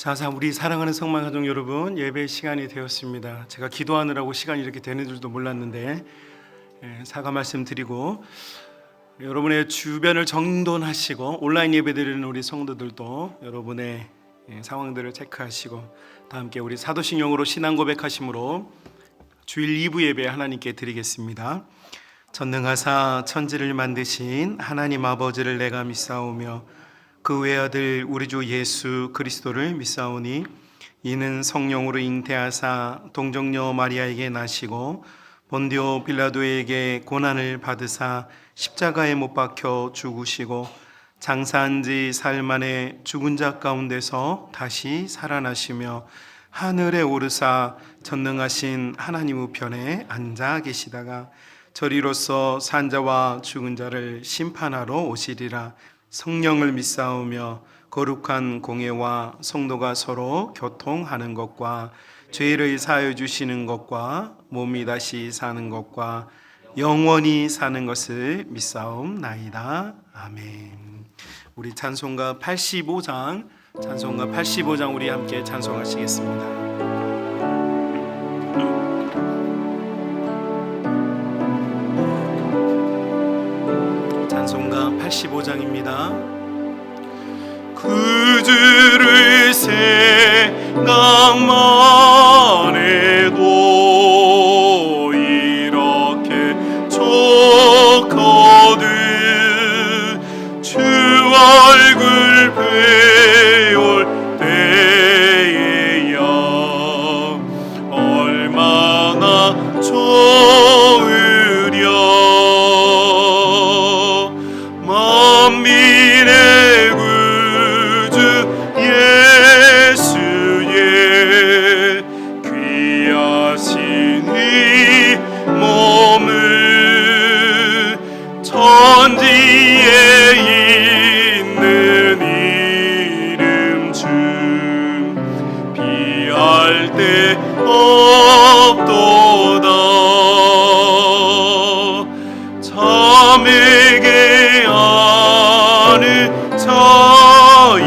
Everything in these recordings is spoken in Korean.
자, 우리 사랑하는 성만 가족 여러분, 예배 시간이 되었습니다. 제가 기도하느라고 시간이 이렇게 되는 줄도 몰랐는데 사과 말씀 드리고, 여러분의 주변을 정돈하시고 온라인 예배 드리는 우리 성도들도 여러분의 상황들을 체크하시고, 다 함께 우리 사도신 영으로 신앙 고백하심으로 주일 2부 예배 하나님께 드리겠습니다. 전능하사 천지를 만드신 하나님 아버지를 내가 믿사오며 그 외아들 우리 주 예수 그리스도를 믿사오니 이는 성령으로 잉태하사 동정녀 마리아에게 나시고 본디오 빌라도에게 고난을 받으사 십자가에 못 박혀 죽으시고 장사한 지 사흘 만에 죽은 자 가운데서 다시 살아나시며 하늘에 오르사 전능하신 하나님 우편에 앉아 계시다가 저리로서 산자와 죽은 자를 심판하러 오시리라. 성령을 믿사오며 거룩한 공예와 성도가 서로 교통하는 것과 죄를 사하여 주시는 것과 몸이 다시 사는 것과 영원히 사는 것을 믿사옵나이다. 아멘. 우리 찬송가 85장 우리 함께 찬송하시겠습니다. 찬송가 85장입니다. 그 주를 생각만 해도 이렇게 좋거든. 주 얼굴 배울 때에야 얼마나 좋으랴. 만민의 구주 예수의 귀하신 이 몸을 천지에 있는 이름 중 비할 데 없도다. 참에게 아는 자에게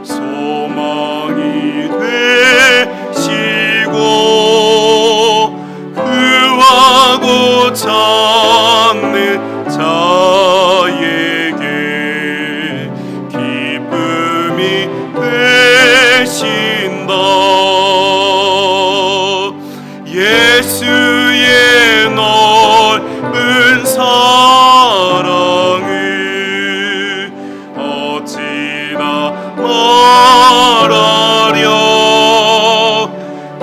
소망이 되시고 구하고 찾는 자에게 기쁨이 되신다. 예수의 넓은 사랑을 어찌나 말하랴.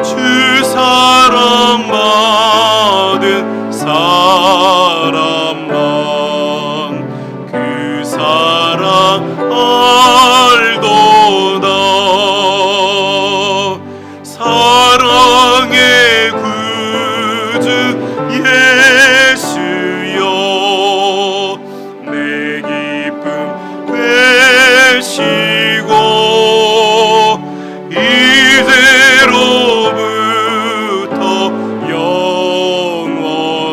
주 사랑 받은 사람만 그 사랑 알도다. 사랑의 구주 예수여 내 기쁨 되시고 이제로부터 영원히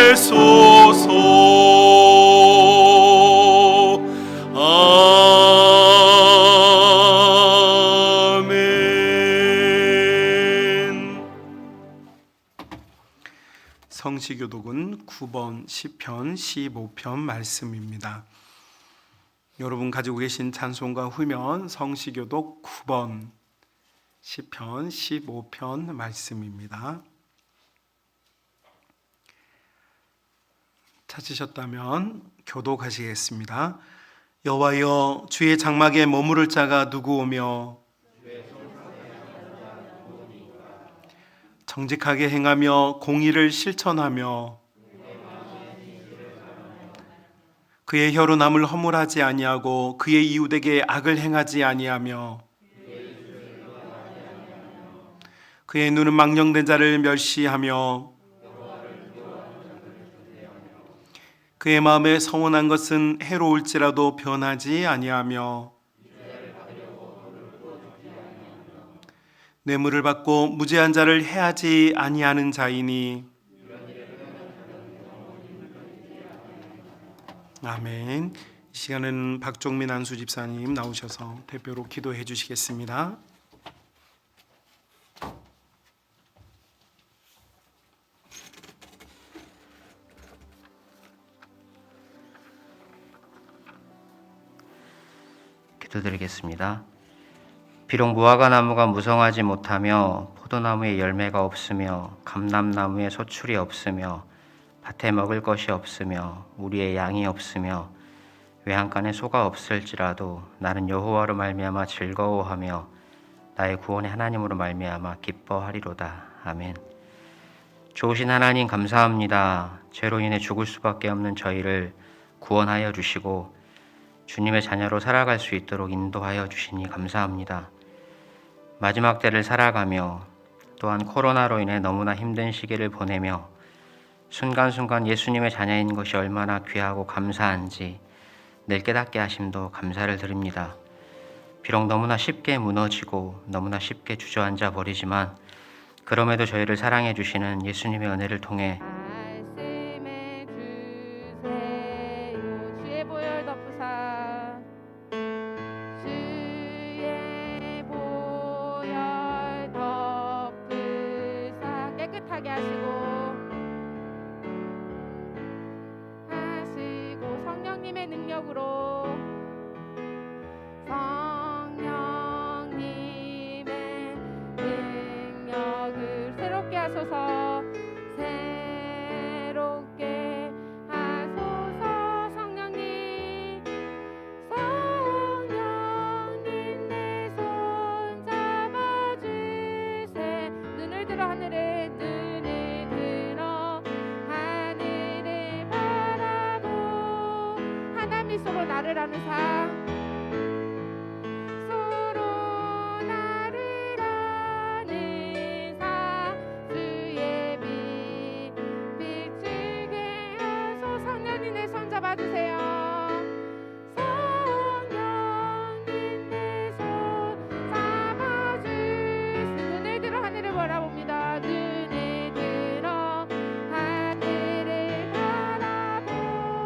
되소서. 아멘. 성시교독은 9번 시편 15편 말씀입니다. 여러분 가지고 계신 찬송가 후면 성시교독 9번 시편 15편 말씀입니다. 찾으셨다면 교독하시겠습니다. 여호와여, 주의 장막에 머무를 자가 누구오며 정직하게 행하며 공의를 실천하며 그의 혀로 남을 허물하지 아니하고 그의 이웃에게 악을 행하지 아니하며 그의 눈은 망령된 자를 멸시하며 그의 마음에 서운한 것은 해로울지라도 변하지 아니하며 뇌물을 받고 무죄한 자를 해하지 아니하는 자이니 아멘. 이 시간은 박종민 안수 집사님 나오셔서 대표로 기도해 주시겠습니다. 기도드리겠습니다. 비록 무화과 나무가 무성하지 못하며 포도나무에 열매가 없으며 감람나무에 소출이 없으며 밭에 먹을 것이 없으며 우리의 양이 없으며 외양간에 소가 없을지라도 나는 여호와로 말미암아 즐거워하며 나의 구원의 하나님으로 말미암아 기뻐하리로다. 아멘. 좋으신 하나님 감사합니다. 죄로 인해 죽을 수밖에 없는 저희를 구원하여 주시고 주님의 자녀로 살아갈 수 있도록 인도하여 주시니 감사합니다. 마지막 때를 살아가며 또한 코로나로 인해 너무나 힘든 시기를 보내며 순간순간 예수님의 자녀인 것이 얼마나 귀하고 감사한지 늘 깨닫게 하심도 감사를 드립니다. 비록 너무나 쉽게 무너지고 너무나 쉽게 주저앉아 버리지만 그럼에도 저희를 사랑해 주시는 예수님의 은혜를 통해 말씀해 주세요. 주의 보혈 덮으사 주의 보혈 덮으사 깨끗하게 하시고 성령님의 능력으로 성령님의 능력을 새롭게 하소서. 새롭게 하소서. 성령님 내 손 잡아주세. 눈을 들어 하늘을 바라보 하나님 미소로 나를 아는 사 잡아주세요. 성령님 내 손 잡아주세요. 눈을 들어 하늘을 바라봅니다. 눈을 들어 하늘을 바라봅니다.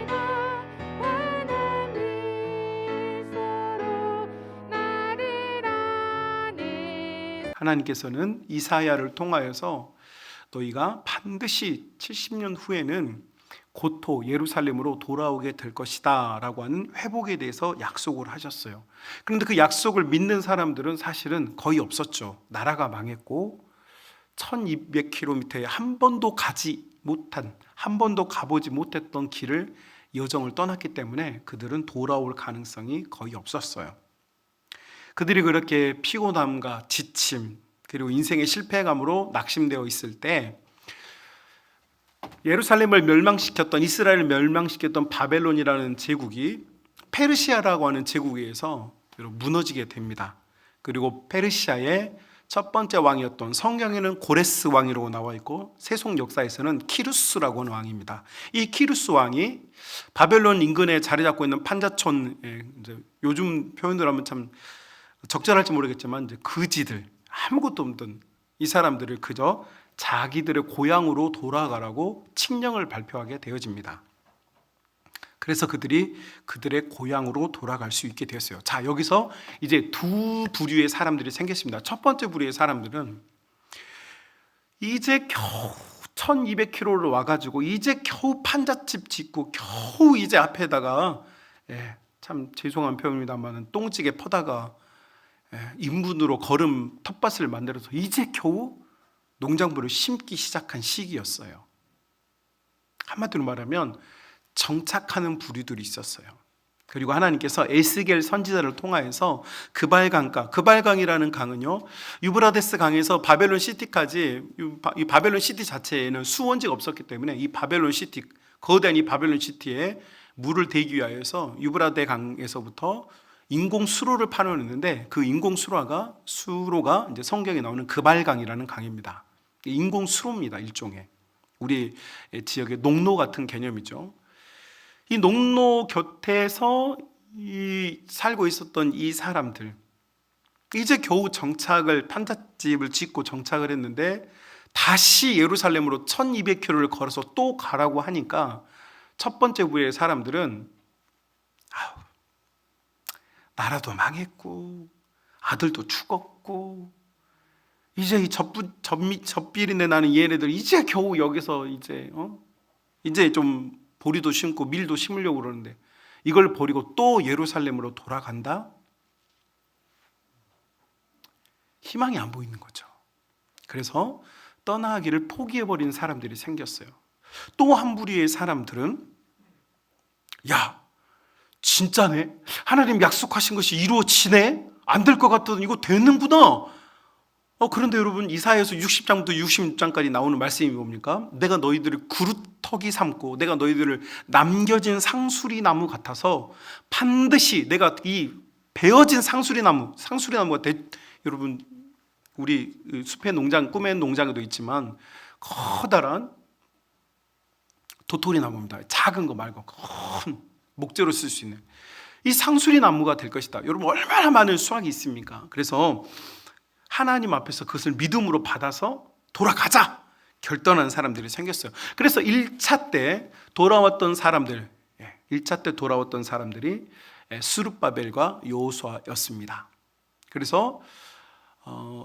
환한 미소로 나를 아는. 하나님께서는 이사야를 통하여서 너희가 반드시 70년 후에는 고토 예루살렘으로 돌아오게 될 것이다 라고 하는 회복에 대해서 약속을 하셨어요. 그런데 그 약속을 믿는 사람들은 사실은 거의 없었죠. 나라가 망했고 1200km에 한 번도 가보지 못했던 길을 여정을 떠났기 때문에 그들은 돌아올 가능성이 거의 없었어요. 그들이 그렇게 피곤함과 지침 그리고 인생의 실패감으로 낙심되어 있을 때 예루살렘을 멸망시켰던, 이스라엘을 멸망시켰던 바벨론이라는 제국이 페르시아라고 하는 제국에 의해서 무너지게 됩니다. 그리고 페르시아의 첫 번째 왕이었던, 성경에는 고레스 왕이라고 나와 있고 세속 역사에서는 키루스라고 하는 왕입니다. 이 키루스 왕이 바벨론 인근에 자리 잡고 있는 판자촌, 요즘 표현으로 하면 참 적절할지 모르겠지만 이제 거지들, 아무것도 없던 이 사람들을 그저 자기들의 고향으로 돌아가라고 칙령을 발표하게 되어집니다. 그래서 그들이 그들의 고향으로 돌아갈 수 있게 되었어요. 자, 여기서 이제 두 부류의 사람들이 생겼습니다. 첫 번째 부류의 사람들은 이제 겨우 1200km를 와가지고 이제 겨우 판잣집 짓고 겨우 이제 앞에다가 참 죄송한 표현입니다만 똥찌개 퍼다가 인분으로 거름 텃밭을 만들어서 이제 겨우 농장부를 심기 시작한 시기였어요. 한마디로 말하면 정착하는 부류들이 있었어요. 그리고 하나님께서 에스겔 선지자를 통하여서 그발강이라는 강은요, 유브라데스 강에서 바벨론 시티까지, 이 바벨론 시티 자체에는 수원지가 없었기 때문에 이 바벨론 시티, 거대한 이 바벨론 시티에 물을 대기 위하여서 유브라데 강에서부터 인공 수로를 파놓았는데 그 인공 수로가 이제 성경에 나오는 그발강이라는 강입니다. 인공 수로입니다. 일종의 우리 지역의 농로 같은 개념이죠. 이 농로 곁에서 살고 있었던 이 사람들, 이제 겨우 판잣집을 짓고 정착을 했는데 다시 예루살렘으로 1200km를 걸어서 또 가라고 하니까 첫 번째 부의 사람들은 나라도 망했고 아들도 죽었고 이제 이 젖비린내 나는 얘네들 이제 겨우 여기서 이제 좀 보리도 심고 밀도 심으려고 그러는데 이걸 버리고 또 예루살렘으로 돌아간다? 희망이 안 보이는 거죠. 그래서 떠나기를 포기해버린 사람들이 생겼어요. 또 한 부류의 사람들은 야, 진짜네? 하나님 약속하신 것이 이루어지네? 안 될 것 같더니 이거 되는구나. 그런데 여러분 이사야서 60장부터 66장까지 나오는 말씀이 뭡니까? 내가 너희들을 그루터기 삼고 내가 너희들을 남겨진 상수리 나무 같아서 반드시 내가 이 베어진 상수리 나무가 여러분 우리 숲의 농장, 꿈의 농장에도 있지만 커다란 도토리 나무입니다. 작은 거 말고 큰 목재로 쓸 수 있는 이 상수리 나무가 될 것이다. 여러분 얼마나 많은 수확이 있습니까? 그래서 하나님 앞에서 그것을 믿음으로 받아서 돌아가자 결단한 사람들이 생겼어요. 그래서 1차 때 돌아왔던 사람들이 스룹바벨과 여호수아였습니다. 그래서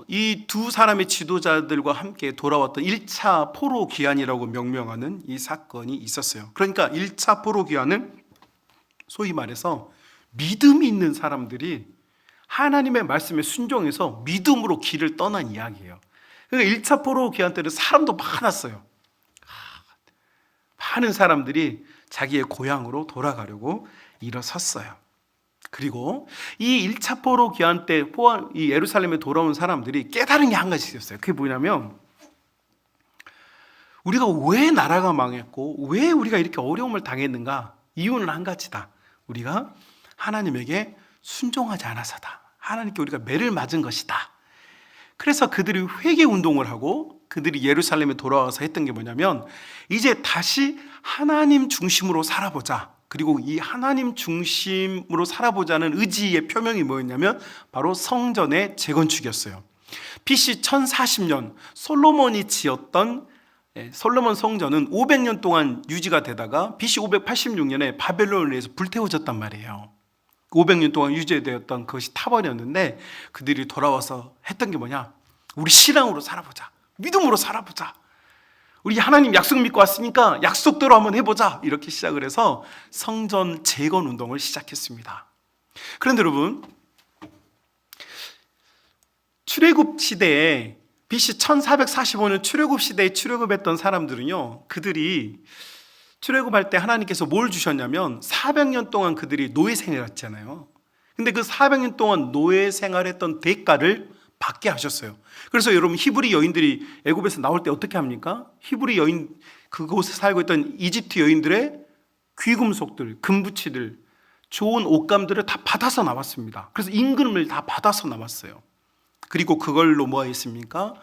이 두 사람의 지도자들과 함께 돌아왔던 1차 포로 귀환이라고 명명하는 이 사건이 있었어요. 그러니까 1차 포로 귀환은 소위 말해서 믿음이 있는 사람들이 하나님의 말씀에 순종해서 믿음으로 길을 떠난 이야기예요. 그러니까 1차 포로 귀환 때는 사람도 많았어요. 많은 사람들이 자기의 고향으로 돌아가려고 일어섰어요. 그리고 이 1차 포로 귀환 때 이 예루살렘에 돌아온 사람들이 깨달은 게 한 가지 있었어요. 그게 뭐냐면 우리가 왜 나라가 망했고 왜 우리가 이렇게 어려움을 당했는가? 이유는 한 가지다. 우리가 하나님에게 순종하지 않아서다. 하나님께 우리가 매를 맞은 것이다. 그래서 그들이 회개 운동을 하고 그들이 예루살렘에 돌아와서 했던 게 뭐냐면 이제 다시 하나님 중심으로 살아보자. 그리고 이 하나님 중심으로 살아보자는 의지의 표명이 뭐였냐면 바로 성전의 재건축이었어요. BC 1040년 솔로몬이 지었던 솔로몬 성전은 500년 동안 유지가 되다가 BC 586년에 바벨론에 의해서 불태워졌단 말이에요. 500년 동안 유지되었던 그것이 타버렸는데 그들이 돌아와서 했던 게 뭐냐? 우리 신앙으로 살아보자. 믿음으로 살아보자. 우리 하나님 약속 믿고 왔으니까 약속대로 한번 해보자. 이렇게 시작을 해서 성전 재건 운동을 시작했습니다. 그런데 여러분, 출애굽 시대에 BC 1445년 출애굽 시대에 출애굽했던 사람들은요, 그들이 출애굽할 때 하나님께서 뭘 주셨냐면 400년 동안 그들이 노예 생활했잖아요. 근데 그 400년 동안 노예 생활했던 대가를 받게 하셨어요. 그래서 여러분 히브리 여인들이 애굽에서 나올 때 어떻게 합니까? 히브리 여인, 그곳에 살고 있던 이집트 여인들의 귀금속들, 금부치들, 좋은 옷감들을 다 받아서 나왔습니다. 그래서 임금을 다 받아서 나왔어요. 그리고 그걸로 뭐 했습니까?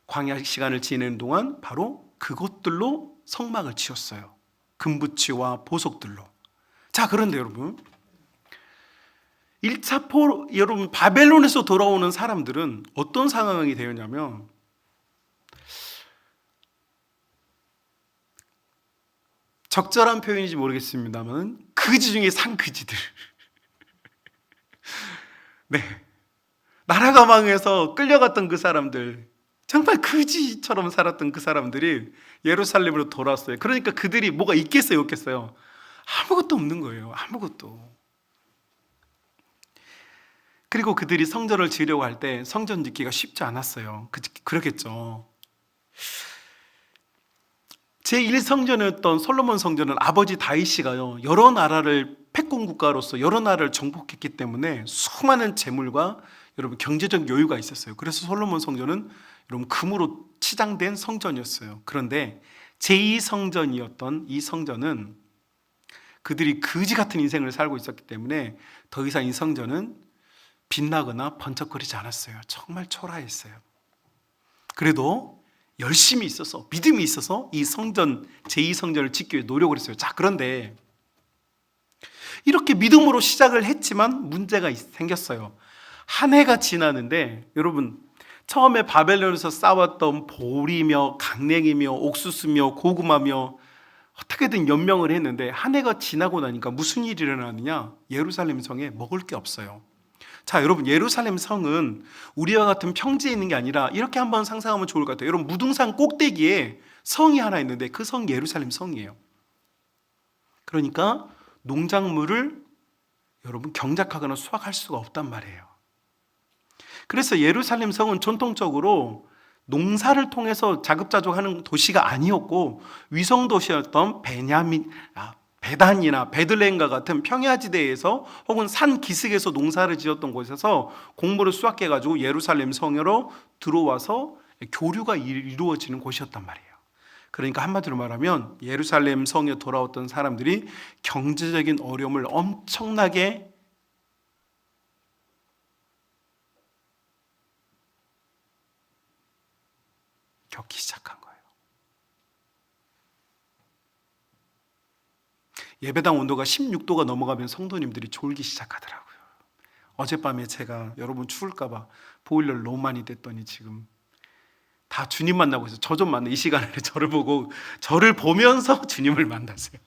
광야 시간을 지내는 동안 바로 그것들로 성막을 지었어요. 금부치와 보석들로. 자, 그런데 여러분 1차 포로, 여러분 바벨론에서 돌아오는 사람들은 어떤 상황이 되었냐면 적절한 표현인지 모르겠습니다만 그지 중에 상그지들. 네, 나라가 망해서 끌려갔던 그 사람들, 정말 그지처럼 살았던 그 사람들이 예루살렘으로 돌아왔어요. 그러니까 그들이 뭐가 있겠어요, 없겠어요? 아무것도 없는 거예요. 아무것도. 그리고 그들이 성전을 지으려고 할 때 성전 짓기가 쉽지 않았어요. 그렇겠죠. 제1성전이었던 솔로몬 성전은 아버지 다윗이가요, 여러 나라를 패권 국가로서 여러 나라를 정복했기 때문에 수많은 재물과 여러분 경제적 여유가 있었어요. 그래서 솔로몬 성전은 여러분 금으로 치장된 성전이었어요. 그런데 제2성전이었던 이 성전은 그들이 거지 같은 인생을 살고 있었기 때문에 더 이상 이 성전은 빛나거나 번쩍거리지 않았어요. 정말 초라했어요. 그래도 열심히 있어서, 믿음이 있어서 이 성전, 제2성전을 짓기 위해 노력을 했어요. 자, 그런데 이렇게 믿음으로 시작을 했지만 문제가 생겼어요. 한 해가 지나는데 여러분, 처음에 바벨론에서 쌓았던 보리며 강냉이며 옥수수며 고구마며 어떻게든 연명을 했는데 한 해가 지나고 나니까 무슨 일이 일어나느냐? 예루살렘 성에 먹을 게 없어요. 자, 여러분, 예루살렘 성은 우리와 같은 평지에 있는 게 아니라 이렇게 한번 상상하면 좋을 것 같아요. 여러분, 무등산 꼭대기에 성이 하나 있는데 그 성이 예루살렘 성이에요. 그러니까 농작물을 여러분 경작하거나 수확할 수가 없단 말이에요. 그래서 예루살렘 성은 전통적으로 농사를 통해서 자급자족하는 도시가 아니었고 위성 도시였던 베단이나 베들레헴과 같은 평야지대에서 혹은 산 기슭에서 농사를 지었던 곳에서 곡물을 수확해가지고 예루살렘 성으로 들어와서 교류가 이루어지는 곳이었단 말이에요. 그러니까 한마디로 말하면 예루살렘 성에 돌아왔던 사람들이 경제적인 어려움을 엄청나게 겪기 시작한 거예요. 예배당 온도가 16도가 넘어가면 성도님들이 졸기 시작하더라고요. 어젯밤에 제가 여러분 추울까봐 보일러를 너무 많이 댔더니 지금 다 주님 만나고 있어요. 저 좀 만나. 이 시간에 저를 보고 저를 보면서 주님을 만났어요.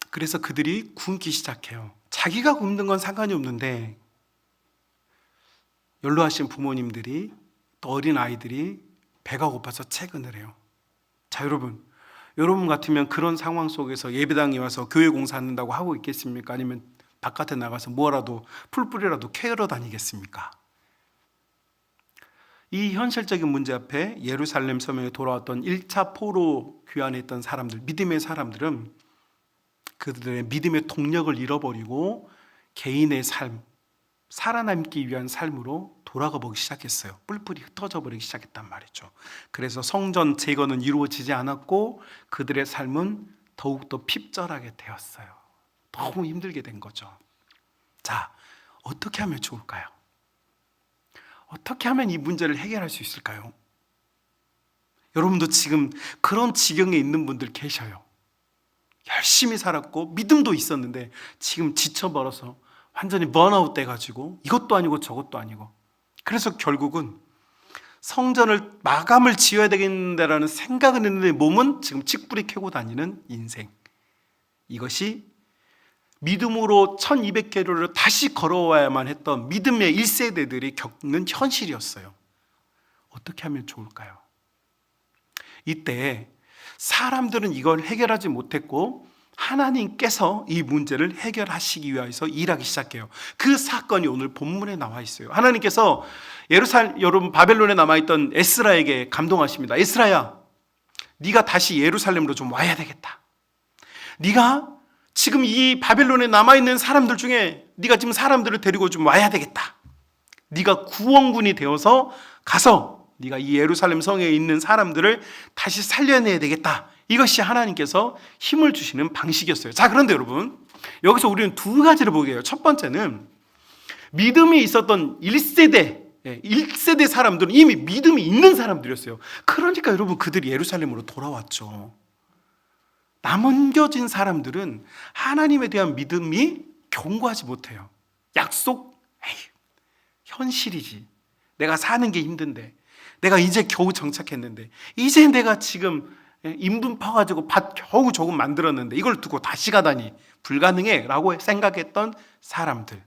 그래서 그들이 굶기 시작해요. 자기가 굶는 건 상관이 없는데 연로하신 부모님들이 또 어린 아이들이 배가 고파서 채근을 해요. 자, 여러분 같으면 그런 상황 속에서 예배당에 와서 교회 공사한다고 하고 있겠습니까? 아니면 바깥에 나가서 뭐라도 풀뿌리라도 캐러 다니겠습니까? 이 현실적인 문제 앞에 예루살렘 성에 돌아왔던 1차 포로 귀환했던 사람들, 믿음의 사람들은 그들의 믿음의 동력을 잃어버리고 개인의 삶, 살아남기 위한 삶으로 돌아가 보기 시작했어요. 뿔뿔이 흩어져 버리기 시작했단 말이죠. 그래서 성전 재건은 이루어지지 않았고 그들의 삶은 더욱더 핍절하게 되었어요. 너무 힘들게 된 거죠. 자, 어떻게 하면 좋을까요? 어떻게 하면 이 문제를 해결할 수 있을까요? 여러분도 지금 그런 지경에 있는 분들 계셔요. 열심히 살았고 믿음도 있었는데 지금 지쳐버려서 완전히 번아웃 돼가지고 이것도 아니고 저것도 아니고, 그래서 결국은 성전을 마감을 지어야 되겠는데라는 생각은 했는데 몸은 지금 칡뿌리 캐고 다니는 인생. 이것이 믿음으로 1200km를 다시 걸어와야만 했던 믿음의 1세대들이 겪는 현실이었어요. 어떻게 하면 좋을까요? 이때 사람들은 이걸 해결하지 못했고 하나님께서 이 문제를 해결하시기 위해서 일하기 시작해요. 그 사건이 오늘 본문에 나와 있어요. 하나님께서 여러분 바벨론에 남아있던 에스라에게 감동하십니다. 에스라야, 네가 다시 예루살렘으로 좀 와야 되겠다. 네가 지금 이 바벨론에 남아있는 사람들 중에 네가 지금 사람들을 데리고 좀 와야 되겠다. 네가 구원군이 되어서 가서 네가 이 예루살렘 성에 있는 사람들을 다시 살려내야 되겠다. 이것이 하나님께서 힘을 주시는 방식이었어요. 자, 그런데 여러분, 여기서 우리는 두 가지를 보게 해요. 첫 번째는 믿음이 있었던 1세대 사람들은 이미 믿음이 있는 사람들이었어요. 그러니까 여러분, 그들이 예루살렘으로 돌아왔죠. 남겨진 사람들은 하나님에 대한 믿음이 견고하지 못해요. 약속? 에이, 현실이지. 내가 사는 게 힘든데, 내가 이제 겨우 정착했는데, 이제 내가 지금 인분 파가지고 밭 겨우 조금 만들었는데 이걸 두고 다시 가다니 불가능해 라고 생각했던 사람들.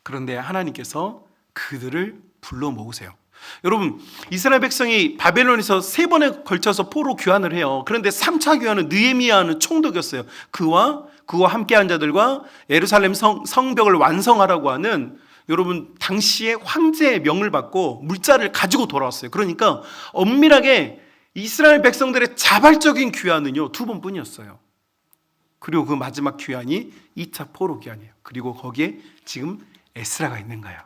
그런데 하나님께서 그들을 불러 모으세요. 여러분, 이스라엘 백성이 바벨론에서 3번에 걸쳐서 포로 귀환을 해요. 그런데 3차 귀환은 느헤미야는 총독이었어요. 그와 함께한 자들과 예루살렘 성벽을 완성하라고 하는, 여러분, 당시에 황제의 명을 받고 물자를 가지고 돌아왔어요. 그러니까 엄밀하게 이스라엘 백성들의 자발적인 귀환은요 2번뿐이었어요. 그리고 그 마지막 귀환이 2차 포로 귀환이에요. 그리고 거기에 지금 에스라가 있는 거예요.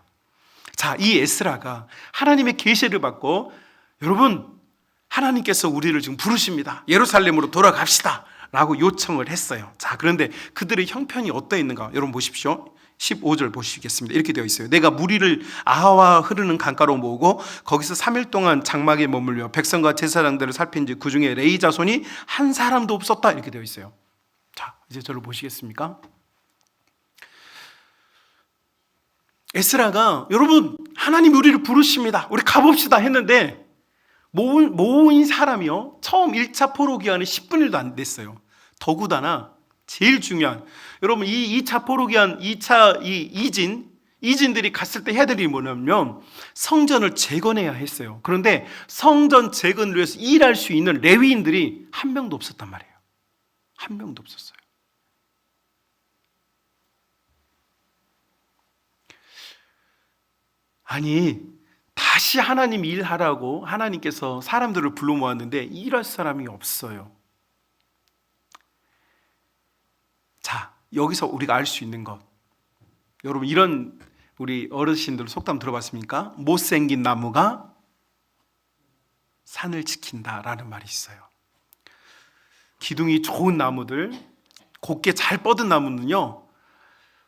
자, 이 에스라가 하나님의 계시를 받고, 여러분, 하나님께서 우리를 지금 부르십니다. 예루살렘으로 돌아갑시다 라고 요청을 했어요. 자, 그런데 그들의 형편이 어떠했는가? 여러분 보십시오. 15절 보시겠습니다. 이렇게 되어 있어요. 내가 무리를 아하와 흐르는 강가로 모으고 거기서 3일 동안 장막에 머물며 백성과 제사장들을 살핀지 그 중에 레위 자손이 한 사람도 없었다. 이렇게 되어 있어요. 자, 이제 저를 보시겠습니까? 에스라가, 여러분, 하나님 우리를 부르십니다. 우리 가봅시다 했는데 모인 사람이요, 처음 1차 포로 기한이 10분의 1도 안 됐어요. 더구나 제일 중요한, 여러분 이 2차 포로 기한, 2차 이진들이 갔을 때 해야 될 일이 뭐냐면 성전을 재건해야 했어요. 그런데 성전 재건을 위해서 일할 수 있는 레위인들이 한 명도 없었단 말이에요. 한 명도 없었어요. 아니, 다시 하나님 일하라고 하나님께서 사람들을 불러 모았는데 일할 사람이 없어요. 자, 여기서 우리가 알 수 있는 것, 여러분 이런 우리 어르신들 속담 들어봤습니까? 못생긴 나무가 산을 지킨다라는 말이 있어요. 기둥이 좋은 나무들, 곱게 잘 뻗은 나무는요,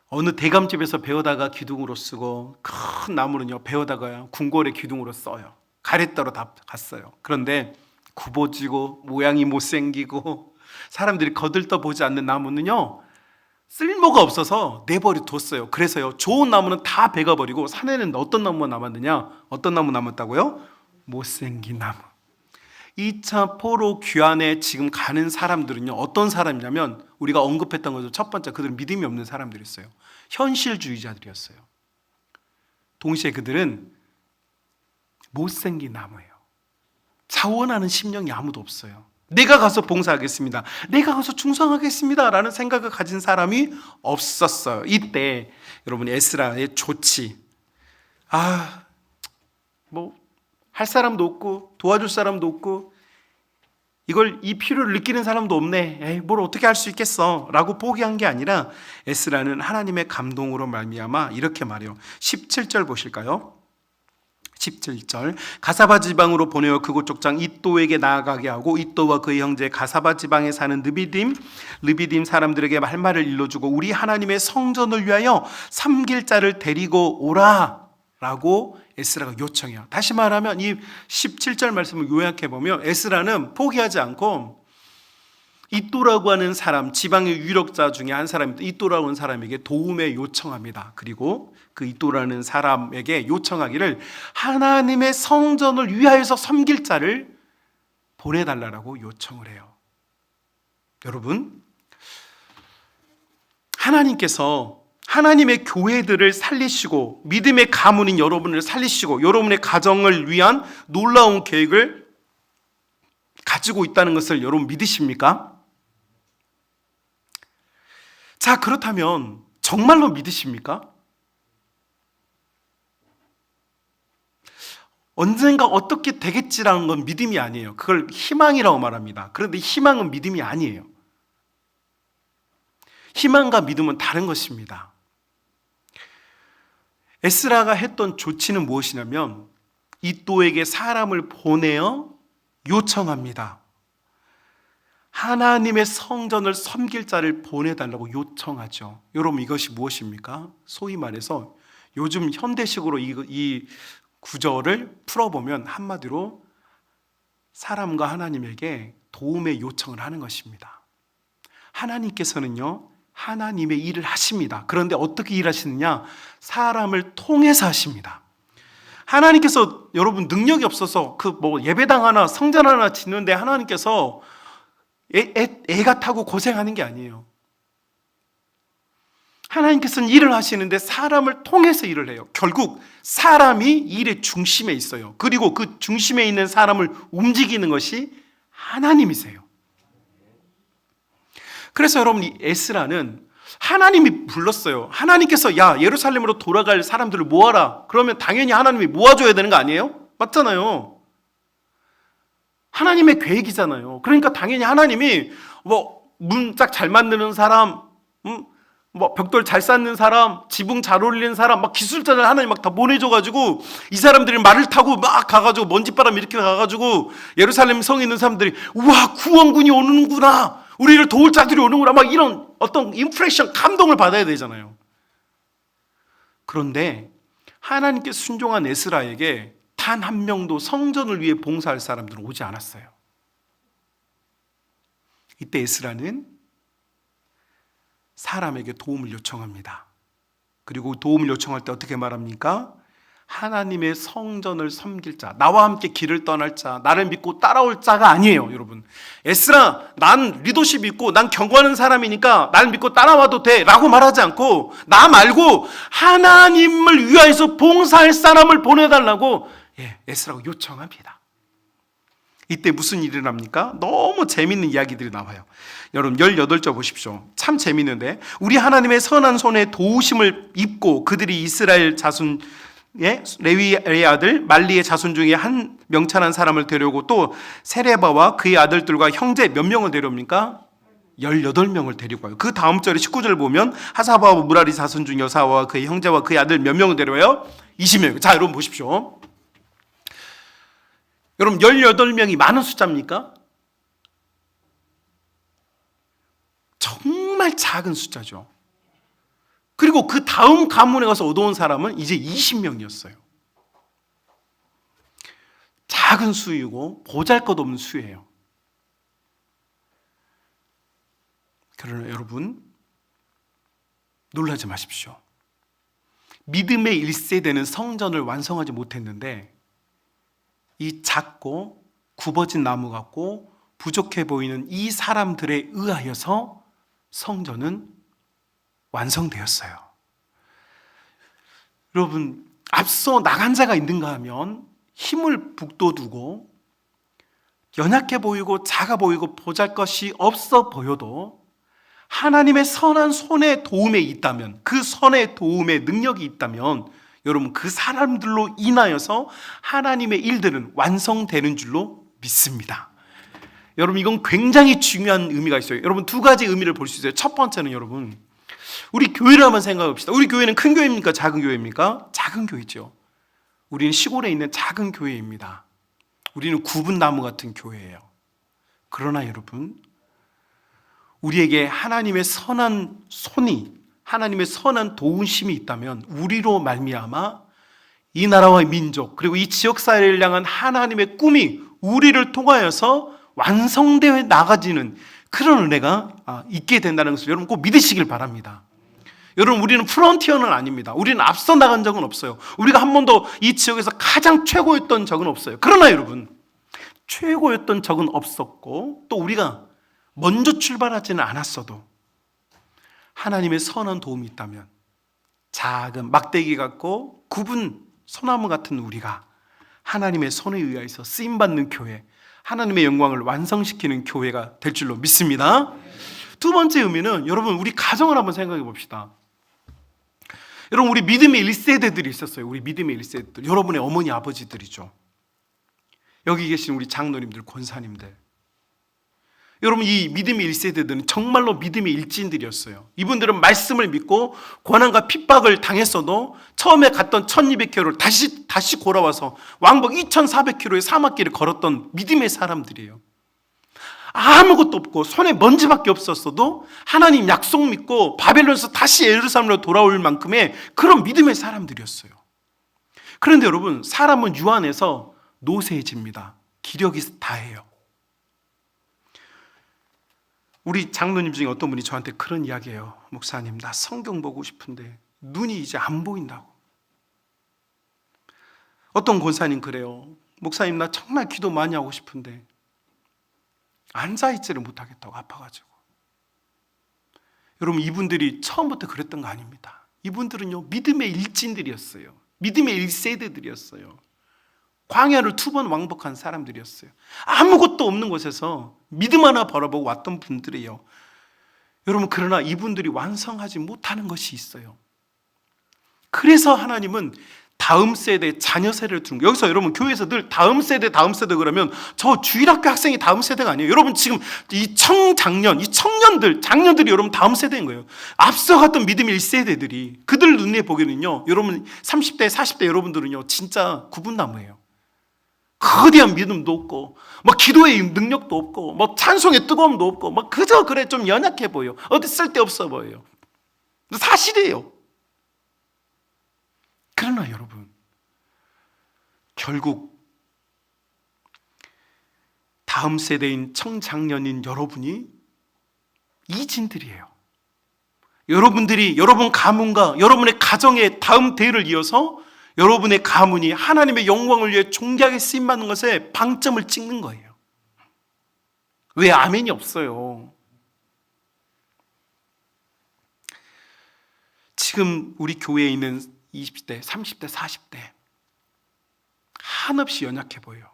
어느 대감집에서 베어다가 기둥으로 쓰고, 큰 나무는요 베어다가 궁궐의 기둥으로 써요. 가래따로 다 갔어요. 그런데 굽어지고 모양이 못생기고 사람들이 거들떠 보지 않는 나무는요 쓸모가 없어서 내버려 뒀어요. 그래서요, 좋은 나무는 다 베가버리고 산에는 어떤 나무가 남았느냐? 어떤 나무 남았다고요? 못생긴 나무. 2차 포로 귀환에 지금 가는 사람들은요, 어떤 사람이냐면 우리가 언급했던 것도 첫 번째, 그들은 믿음이 없는 사람들이었어요. 현실주의자들이었어요. 동시에 그들은 못생긴 나무예요. 자원하는 심령이 아무도 없어요. 내가 가서 봉사하겠습니다, 내가 가서 충성하겠습니다 라는 생각을 가진 사람이 없었어요. 이때 여러분 에스라의 조치, 할 사람도 없고 도와줄 사람도 없고 이 필요를 느끼는 사람도 없네, 에이, 뭘 어떻게 할 수 있겠어 라고 포기한 게 아니라 에스라는 하나님의 감동으로 말미암아 이렇게 말해요. 17절 보실까요? 17절, 가사바 지방으로 보내어 그곳 족장 이또에게 나아가게 하고 이또와 그의 형제 가사바 지방에 사는 르비딤 사람들에게 할 말을 일러주고 우리 하나님의 성전을 위하여 섬길 자를 데리고 오라 라고 에스라가 요청해요. 다시 말하면 이 17절 말씀을 요약해 보면 에스라는 포기하지 않고 이또라고 하는 사람, 지방의 유력자 중에 한 사람입니다. 이또라고 하는 사람에게 도움에 요청합니다. 그리고 그 이또라는 사람에게 요청하기를 하나님의 성전을 위하여서 섬길 자를 보내달라고 요청을 해요. 여러분, 하나님께서 하나님의 교회들을 살리시고 믿음의 가문인 여러분을 살리시고 여러분의 가정을 위한 놀라운 계획을 가지고 있다는 것을 여러분 믿으십니까? 자, 그렇다면 정말로 믿으십니까? 언젠가 어떻게 되겠지라는 건 믿음이 아니에요. 그걸 희망이라고 말합니다. 그런데 희망은 믿음이 아니에요. 희망과 믿음은 다른 것입니다. 에스라가 했던 조치는 무엇이냐면 이또에게 사람을 보내어 요청합니다. 하나님의 성전을 섬길 자를 보내달라고 요청하죠. 여러분, 이것이 무엇입니까? 소위 말해서 요즘 현대식으로 이 구절을 풀어보면 한마디로 사람과 하나님에게 도움의 요청을 하는 것입니다. 하나님께서는요, 하나님의 일을 하십니다. 그런데 어떻게 일하시느냐? 사람을 통해서 하십니다. 하나님께서 여러분 능력이 없어서 예배당 하나, 성전 하나 짓는데 하나님께서 애가 타고 고생하는 게 아니에요. 하나님께서는 일을 하시는데 사람을 통해서 일을 해요. 결국 사람이 일의 중심에 있어요. 그리고 그 중심에 있는 사람을 움직이는 것이 하나님이세요. 그래서 여러분, 이 에스라는 하나님이 불렀어요. 하나님께서 야, 예루살렘으로 돌아갈 사람들을 모아라. 그러면 당연히 하나님이 모아줘야 되는 거 아니에요? 맞잖아요. 하나님의 계획이잖아요. 그러니까 당연히 하나님이 문짝 잘 만드는 사람, 벽돌 잘 쌓는 사람, 지붕 잘 올리는 사람, 기술자들 하나님 다 보내줘가지고 이 사람들이 말을 타고 막 가가지고 먼지바람 이렇게 가가지고 예루살렘 성에 있는 사람들이 우와, 구원군이 오는구나, 우리를 도울 자들이 오는구나, 이런 어떤 인프레션, 감동을 받아야 되잖아요. 그런데 하나님께 순종한 에스라에게 단 한 명도 성전을 위해 봉사할 사람들은 오지 않았어요. 이때 에스라는 사람에게 도움을 요청합니다. 그리고 도움을 요청할 때 어떻게 말합니까? 하나님의 성전을 섬길 자, 나와 함께 길을 떠날 자, 나를 믿고 따라올 자가 아니에요, 여러분. 에스라, 난 리더십 있고 난 경고하는 사람이니까 날 믿고 따라와도 돼 라고 말하지 않고, 나 말고 하나님을 위하여서 봉사할 사람을 보내달라고 에스라가 요청합니다. 이때 무슨 일이 일어납니까? 너무 재밌는 이야기들이 나와요. 여러분 18절 보십시오. 참 재밌는데, 우리 하나님의 선한 손에 도우심을 입고 그들이 이스라엘 자손 레위의 아들 말리의 자손 중에 한 명찬한 사람을 데려오고, 또 세레바와 그의 아들들과 형제 몇 명을 데려옵니까? 18명을 데리고 와요. 그 다음 절에 19절을 보면 하사바와 무라리 자손 중 여사와 그의 형제와 그의 아들 몇 명을 데려와요? 20명. 자, 여러분 보십시오. 여러분 18명이 많은 숫자입니까? 정말 작은 숫자죠. 그리고 그 다음 가문에 가서 얻어온 사람은 이제 20명이었어요. 작은 수이고 보잘것없는 수예요. 그러나 여러분, 놀라지 마십시오. 믿음의 1세대는 성전을 완성하지 못했는데, 이 작고 굽어진 나무 같고 부족해 보이는 이 사람들에 의하여서 성전은 완성되었어요. 여러분, 앞서 나간 자가 있는가 하면 힘을 북돋우고 연약해 보이고 작아 보이고 보잘것이 없어 보여도 하나님의 선한 손의 도움에 있다면, 그 선의 도움의 능력이 있다면, 여러분 그 사람들로 인하여서 하나님의 일들은 완성되는 줄로 믿습니다. 여러분 이건 굉장히 중요한 의미가 있어요. 여러분 두 가지 의미를 볼 수 있어요. 첫 번째는 여러분, 우리 교회를 한번 생각해 봅시다. 우리 교회는 큰 교회입니까? 작은 교회입니까? 작은 교회죠. 우리는 시골에 있는 작은 교회입니다. 우리는 굽은 나무 같은 교회예요. 그러나 여러분, 우리에게 하나님의 선한 손이, 하나님의 선한 도우심이 있다면 우리로 말미암아 이 나라와 민족, 그리고 이 지역사회를 향한 하나님의 꿈이 우리를 통하여서 완성되어 나가지는 그런 은혜가 있게 된다는 것을 여러분 꼭 믿으시길 바랍니다. 여러분 우리는 프론티어는 아닙니다. 우리는 앞서 나간 적은 없어요. 우리가 한 번도 이 지역에서 가장 최고였던 적은 없어요. 그러나 여러분, 최고였던 적은 없었고 또 우리가 먼저 출발하지는 않았어도 하나님의 선한 도움이 있다면 작은 막대기 같고 굽은 소나무 같은 우리가 하나님의 손에 의해서 쓰임받는 교회, 하나님의 영광을 완성시키는 교회가 될 줄로 믿습니다. 두 번째 의미는 여러분 우리 가정을 한번 생각해 봅시다. 여러분 우리 믿음의 1세대들이 있었어요. 우리 믿음의 1세대들, 여러분의 어머니 아버지들이죠. 여기 계신 우리 장로님들, 권사님들, 여러분 이 믿음의 1세대들은 정말로 믿음의 일진들이었어요. 이분들은 말씀을 믿고 고난과 핍박을 당했어도 처음에 갔던 1200km를 다시 돌아와서 왕복 2400km의 사막길을 걸었던 믿음의 사람들이에요. 아무것도 없고 손에 먼지밖에 없었어도 하나님 약속 믿고 바벨론에서 다시 예루살렘으로 돌아올 만큼의 그런 믿음의 사람들이었어요. 그런데 여러분, 사람은 유한해서 노쇠해집니다. 기력이 다해요. 우리 장로님 중에 어떤 분이 저한테 그런 이야기해요. 목사님, 나 성경 보고 싶은데 눈이 이제 안 보인다고. 어떤 권사님 그래요. 목사님, 나 정말 기도 많이 하고 싶은데 앉아있지를 못하겠다고, 아파가지고. 여러분 이분들이 처음부터 그랬던 거 아닙니다. 이분들은요 믿음의 일진들이었어요. 믿음의 1세대들이었어요. 광야를 2번 왕복한 사람들이었어요. 아무것도 없는 곳에서 믿음 하나 벌어보고 왔던 분들이에요. 여러분, 그러나 이분들이 완성하지 못하는 것이 있어요. 그래서 하나님은 다음 세대, 자녀 세대를 두는 거예요. 여기서 여러분 교회에서 늘 다음 세대 그러면 저 주일학교 학생이 다음 세대가 아니에요. 여러분 지금 이 장년들이 여러분 다음 세대인 거예요. 앞서갔던 믿음의 1세대들이, 그들 눈에 보기에는요, 여러분 30대, 40대 여러분들은요 진짜 구분나무예요. 거대한 믿음도 없고, 기도의 능력도 없고, 찬송의 뜨거움도 없고, 그저 그래 좀 연약해 보여. 어디 쓸데없어 보여요. 사실이에요. 그러나 여러분, 결국 다음 세대인 청장년인 여러분이 이진들이에요. 여러분들이 여러분 가문과 여러분의 가정의 다음 대를 이어서 여러분의 가문이 하나님의 영광을 위해 존귀하게 쓰임받는 것에 방점을 찍는 거예요. 왜 아멘이 없어요? 지금 우리 교회에 있는 20대, 30대, 40대 한없이 연약해 보여요.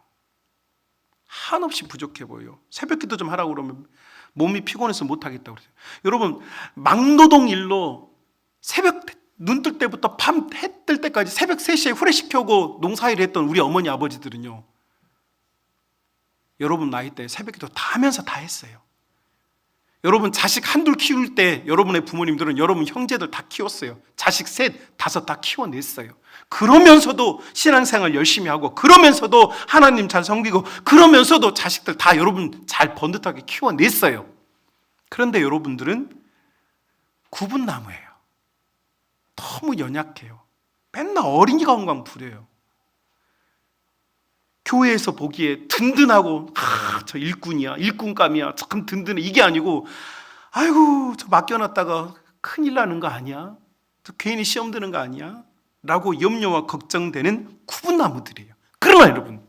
한없이 부족해 보여요. 새벽기도 좀 하라고 그러면 몸이 피곤해서 못하겠다고 그러세요. 여러분, 막노동 일로 새벽 눈 뜰 때부터 밤 해 뜰 때까지 새벽 3시에 후레쉬 켜고 농사일을 했던 우리 어머니 아버지들은요, 여러분 나이 때 새벽기도 다 하면서 다 했어요. 여러분 자식 한둘 키울 때 여러분의 부모님들은 여러분 형제들 다 키웠어요. 자식 셋, 다섯 다 키워냈어요. 그러면서도 신앙생활 열심히 하고, 그러면서도 하나님 잘 섬기고, 그러면서도 자식들 다 여러분 잘 번듯하게 키워냈어요. 그런데 여러분들은 구분나무예요. 너무 연약해요. 맨날 어린이 관광 부려요. 교회에서 보기에 든든하고, 저 일꾼이야, 일꾼감이야, 참 든든해, 이게 아니고, 아이고 저 맡겨놨다가 큰일 나는 거 아니야? 저 괜히 시험 드는 거 아니야? 라고 염려와 걱정되는 구분나무들이에요. 그러나 여러분,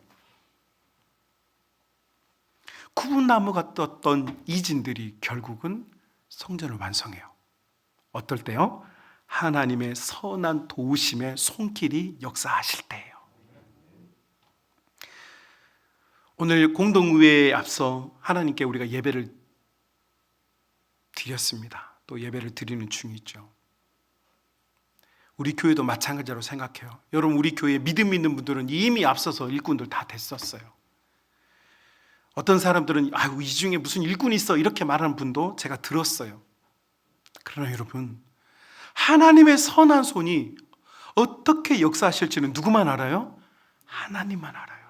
구분나무가 떴던 이진들이 결국은 성전을 완성해요. 어떨 때요? 하나님의 선한 도우심의 손길이 역사하실 때예요. 오늘 공동의회에 앞서 하나님께 우리가 예배를 드렸습니다. 또 예배를 드리는 중이죠. 우리 교회도 마찬가지로 생각해요. 여러분, 우리 교회에 믿음 있는 분들은 이미 앞서서 일꾼들 다 됐었어요. 어떤 사람들은 아이고 이 중에 무슨 일꾼이 있어 이렇게 말하는 분도 제가 들었어요. 그러나 여러분, 하나님의 선한 손이 어떻게 역사하실지는 누구만 알아요? 하나님만 알아요.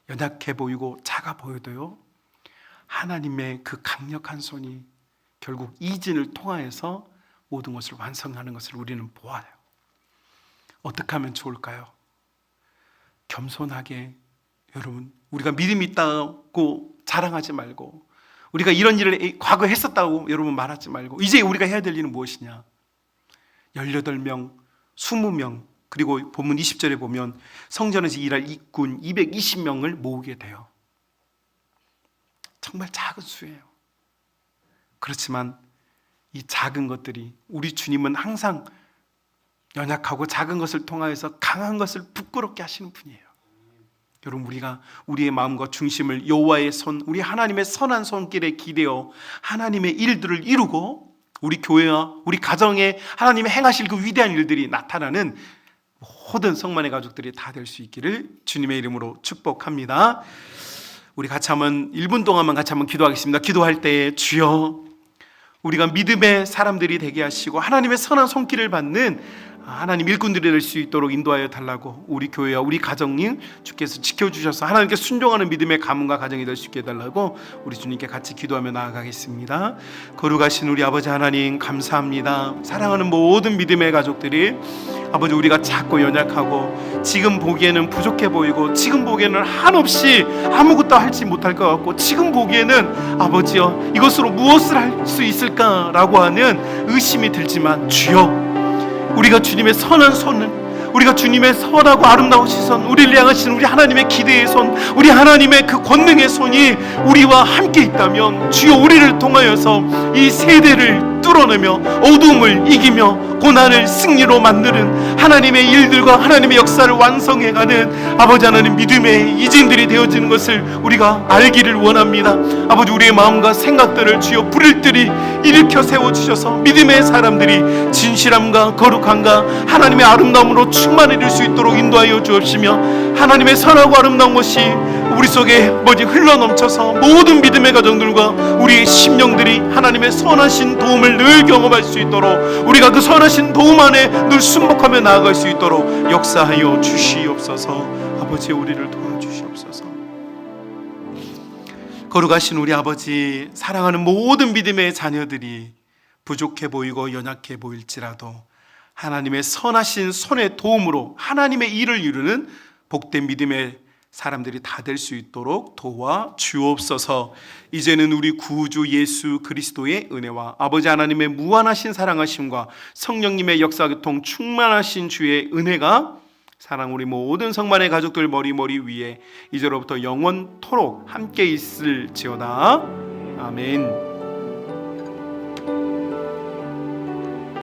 연약해 보이고 작아 보여도요, 하나님의 그 강력한 손이 결국 이진을 통하여서 모든 것을 완성하는 것을 우리는 보아요. 어떻게 하면 좋을까요? 겸손하게, 여러분, 우리가 믿음이 있다고 자랑하지 말고, 우리가 이런 일을 과거에 했었다고 여러분 말하지 말고, 이제 우리가 해야 될 일은 무엇이냐? 18명, 20명, 그리고 본문 20절에 보면 성전에서 일할 일꾼 220명을 모으게 돼요. 정말 작은 수예요. 그렇지만 이 작은 것들이, 우리 주님은 항상 연약하고 작은 것을 통하여서 강한 것을 부끄럽게 하시는 분이에요. 여러분, 우리가 우리의 마음과 중심을 여호와의 손, 우리 하나님의 선한 손길에 기대어 하나님의 일들을 이루고, 우리 교회와 우리 가정에 하나님의 행하실 그 위대한 일들이 나타나는 모든 성만의 가족들이 다 될 수 있기를 주님의 이름으로 축복합니다. 우리 같이 한번 1분 동안만 같이 한번 기도하겠습니다. 기도할 때 주여, 우리가 믿음의 사람들이 되게 하시고 하나님의 선한 손길을 받는 하나님 일꾼들이 될 수 있도록 인도하여 달라고, 우리 교회와 우리 가정님 주께서 지켜주셔서 하나님께 순종하는 믿음의 가문과 가정이 될 수 있게 해달라고 우리 주님께 같이 기도하며 나아가겠습니다. 거룩하신 우리 아버지 하나님, 감사합니다. 사랑하는 모든 믿음의 가족들이, 아버지, 우리가 작고 연약하고 지금 보기에는 부족해 보이고 지금 보기에는 한없이 아무것도 할지 못할 것 같고 지금 보기에는 아버지여 이것으로 무엇을 할 수 있을까라고 하는 의심이 들지만, 주여, 우리가 주님의 선한 손을, 우리가 주님의 선하고 아름다운 시선, 우리를 향하신 우리 하나님의 기대의 손, 우리 하나님의 그 권능의 손이 우리와 함께 있다면, 주여, 우리를 통하여서 이 세대를 뚫어내며 어둠을 이기며 고난을 승리로 만드는 하나님의 일들과 하나님의 역사를 완성해가는 아버지 하나님 믿음의 이진들이 되어지는 것을 우리가 알기를 원합니다. 아버지, 우리의 마음과 생각들을 주여 불일들이 일으켜 세워주셔서 믿음의 사람들이 진실함과 거룩함과 하나님의 아름다움으로 충만해질 수 있도록 인도하여 주옵시며, 하나님의 선하고 아름다운 것이 우리 속에 흘러넘쳐서 모든 믿음의 가정들과 우리의 심령들이 하나님의 선하신 도움을 늘 경험할 수 있도록, 우리가 그 선하신 도움 안에 늘 순복하며 나아갈 수 있도록 역사하여 주시옵소서. 아버지, 우리를 도와주시옵소서. 거룩하신 우리 아버지, 사랑하는 모든 믿음의 자녀들이 부족해 보이고 연약해 보일지라도 하나님의 선하신 손의 도움으로 하나님의 일을 이루는 복된 믿음의 사람들이 다 될 수 있도록 도와 주옵소서. 이제는 우리 구주 예수 그리스도의 은혜와 아버지 하나님의 무한하신 사랑하심과 성령님의 역사교통 충만하신 주의 은혜가 사랑 우리 모든 성만의 가족들 머리 위에 이제로부터 영원토록 함께 있을지어다. 아멘.